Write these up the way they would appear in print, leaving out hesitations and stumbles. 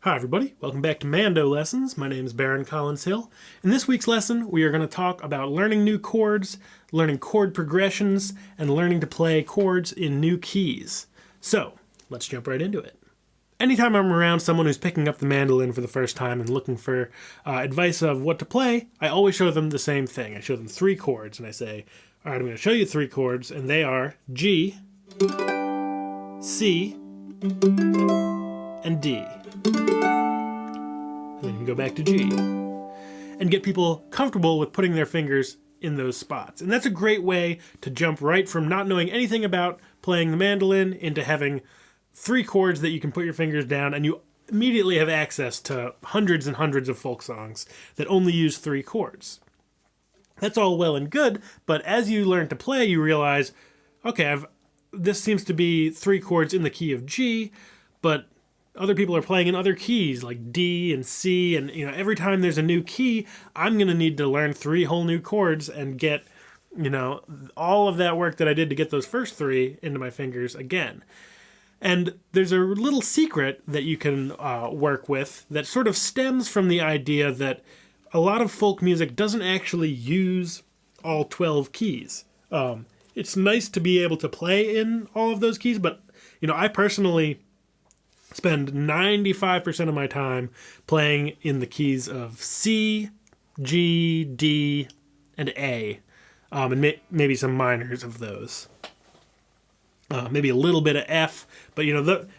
Hi everybody, welcome back to Mando Lessons. My name is Baron Collins Hill. In this week's lesson, we are going to talk about learning new chords, learning chord progressions, and learning to play chords in new keys. So, let's jump right into it. Anytime I'm around someone who's picking up the mandolin for the first time and looking for advice of what to play, I always show them the same thing. I show them three chords and I say, all right, I'm going to show you three chords, and they are G, C, and D. And then you can go back to G and get people comfortable with putting their fingers in those spots. And that's a great way to jump right from not knowing anything about playing the mandolin into having three chords that you can put your fingers down, and you immediately have access to hundreds and hundreds of folk songs that only use three chords. That's all well and good, but as you learn to play, you realize, okay, this seems to be three chords in the key of G, but other people are playing in other keys like D and C, and every time there's a new key, I'm going to need to learn three whole new chords and get, all of that work that I did to get those first three into my fingers again. And there's a little secret that you can work with that sort of stems from the idea that a lot of folk music doesn't actually use all 12 keys. It's nice to be able to play in all of those keys, but I personally spend 95% of my time playing in the keys of C, G, D, and A, and maybe some minors of those. Maybe a little bit of F, but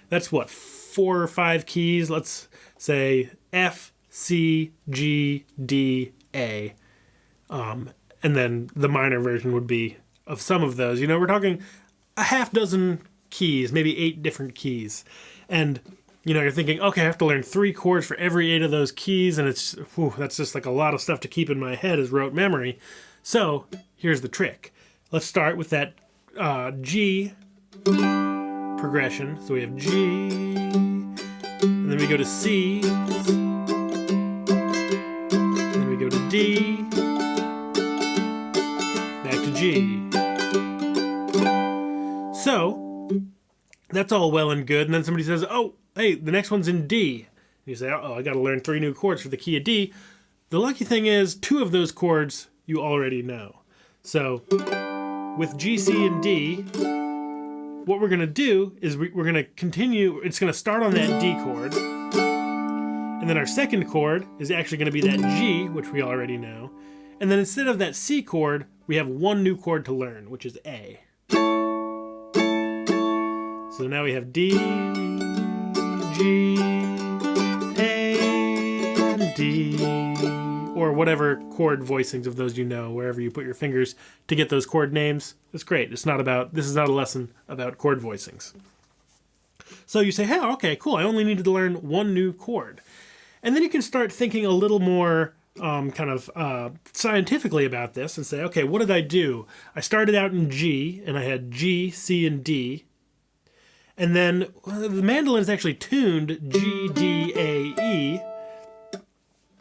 that's what, 4 or 5 keys. Let's say F, C, G, D, A, and then the minor version would be of some of those. We're talking a half dozen keys, maybe 8 different keys. And, you're thinking, okay, I have to learn 3 chords for every 8 of those keys, and that's just like a lot of stuff to keep in my head as rote memory. So, here's the trick. Let's start with that G progression. So we have G, and then we go to C, and then we go to D, back to G. So, that's all well and good, and then somebody says, oh, hey, the next one's in D. And you say, oh, I got to learn 3 new chords for the key of D. The lucky thing is, 2 of those chords you already know. So, with G, C, and D, what we're going to do is we're going to continue, it's going to start on that D chord, and then our second chord is actually going to be that G, which we already know, and then instead of that C chord, we have 1 new chord to learn, which is A. So now we have D, G, A, and D, or whatever chord voicings of those wherever you put your fingers to get those chord names. That's great. This is not a lesson about chord voicings. So you say, hey, okay, cool, I only needed to learn 1 new chord. And then you can start thinking a little more scientifically about this and say, okay, what did I do? I started out in G, and I had G, C, and D. And then the mandolin is actually tuned G, D, A, E.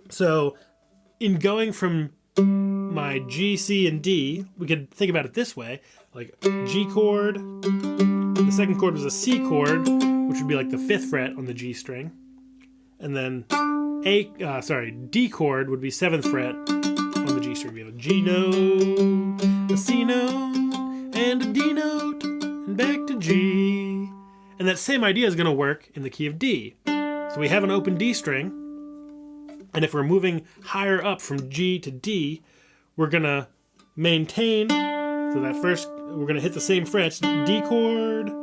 So in going from my G, C, and D, we could think about it this way, like G chord, the second chord was a C chord, which would be like the 5th fret on the G string, and then D chord would be 7th fret on the G string. We have a G note, a C note, and a D note, and back to G. And that same idea is going to work in the key of D. So we have an open D string, and if we're moving higher up from G to D, we're going to maintain, so that first, we're going to hit the same frets, D chord,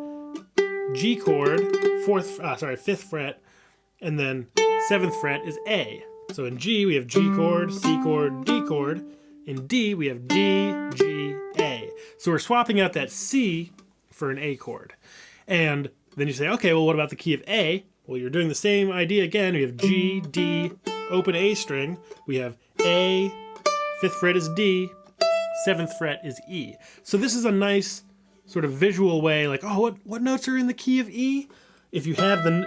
G chord, 5th fret, and then 7th fret is A. So in G, we have G chord, C chord, D chord. In D, we have D, G, A. So we're swapping out that C for an A chord. And then you say, okay, well, what about the key of A? Well, you're doing the same idea again. We have G, D, open A string. We have A, 5th fret is D, 7th fret is E. So this is a nice sort of visual way, like, oh, what notes are in the key of E? If you have an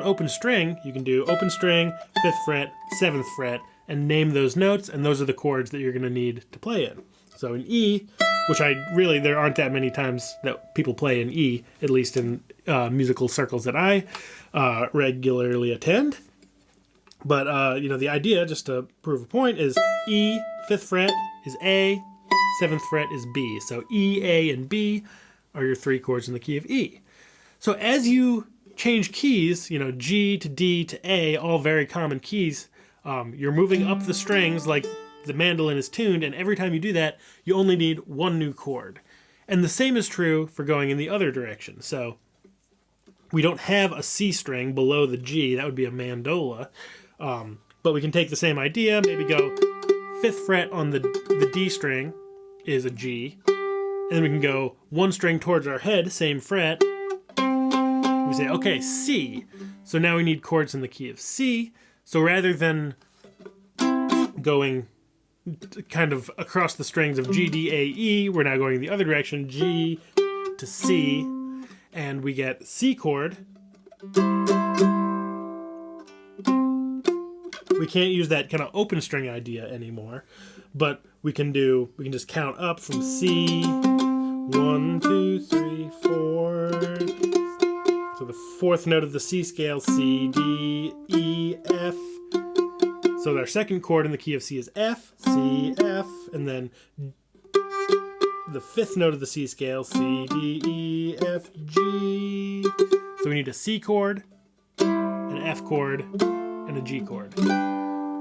open string, you can do open string, 5th fret, 7th fret, and name those notes, and those are the chords that you're going to need to play in. So in E, which there aren't that many times that people play in E, at least in musical circles that I regularly attend. But, you know, the idea, just to prove a point, is E, 5th fret, is A, 7th fret is B. So E, A, and B are your 3 chords in the key of E. So as you change keys, you know, G to D to A, all very common keys, you're moving up the strings like the mandolin is tuned, and every time you do that, you only need one new chord. And the same is true for going in the other direction. So we don't have a C string below the G, that would be a mandola. But we can take the same idea, maybe go 5th fret on the D string is a G, and then we can go one string towards our head, same fret. We say, okay, C. So now we need chords in the key of C. So rather than going kind of across the strings of G, D, A, E, we're now going the other direction, G to C, and we get C chord. We can't use that kind of open string idea anymore, but we can just count up from C, 1, 2, 3, 4. So the 4th note of the C scale, C, D, E, F. So our second chord in the key of C is F, C, F, and then the 5th note of the C scale, C, D, E, F, G. So we need a C chord, an F chord, and a G chord.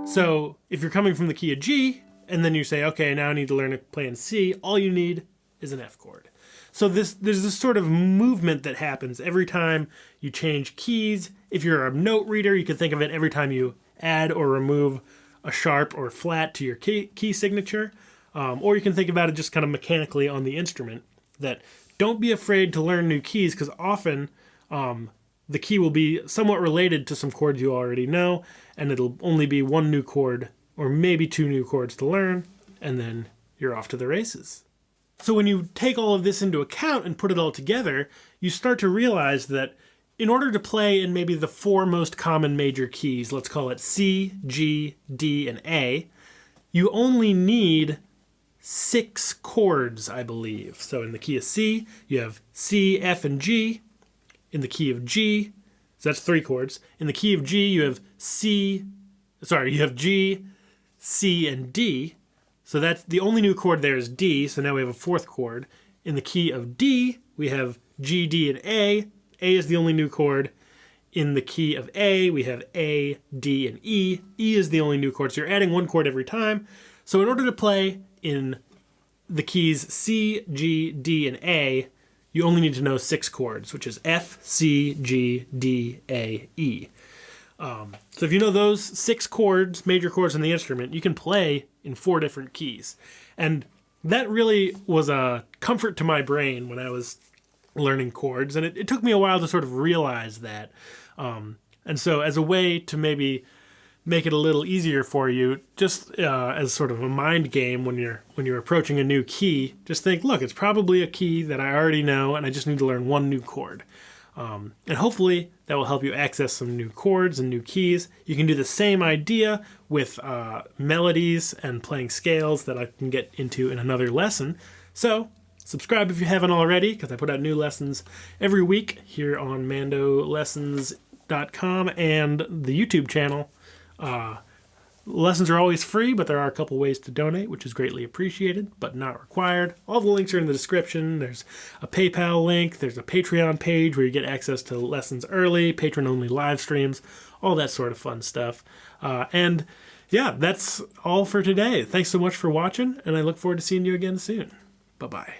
So if you're coming from the key of G, and then you say, okay, now I need to learn to play in C, all you need is an F chord. So there's this sort of movement that happens every time you change keys. If you're a note reader, you can think of it every time you add or remove a sharp or flat to your key signature. Or you can think about it just kind of mechanically on the instrument. That don't be afraid to learn new keys, because often the key will be somewhat related to some chords you already know, and it'll only be one new chord or maybe 2 new chords to learn, and then you're off to the races. So when you take all of this into account and put it all together, you start to realize that in order to play in maybe the 4 most common major keys, let's call it C, G, D, and A, you only need 6 chords, I believe. So in the key of C, you have C, F, and G. In the key of G, so that's 3 chords. In the key of G, you have G, C, and D. So that's the only new chord there is D, so now we have a 4th chord. In the key of D, we have G, D, and A. A is the only new chord. In the key of A, we have A, D, and E. E is the only new chord, so you're adding 1 chord every time. So in order to play in the keys C, G, D, and A, you only need to know 6 chords, which is F, C, G, D, A, E. So if you know those 6 chords, major chords in the instrument, you can play in 4 different keys. And that really was a comfort to my brain when I was learning chords, and it took me a while to sort of realize that. And so as a way to maybe make it a little easier for you, just as sort of a mind game when you're approaching a new key, just think, look, it's probably a key that I already know, and I just need to learn 1 new chord. And hopefully that will help you access some new chords and new keys. You can do the same idea with melodies and playing scales that I can get into in another lesson. So subscribe if you haven't already, because I put out new lessons every week here on mandolessons.com and the YouTube channel. Lessons are always free, but there are a couple ways to donate, which is greatly appreciated, but not required. All the links are in the description. There's a PayPal link. There's a Patreon page where you get access to lessons early, patron-only live streams, all that sort of fun stuff. And yeah, that's all for today. Thanks so much for watching, and I look forward to seeing you again soon. Bye-bye.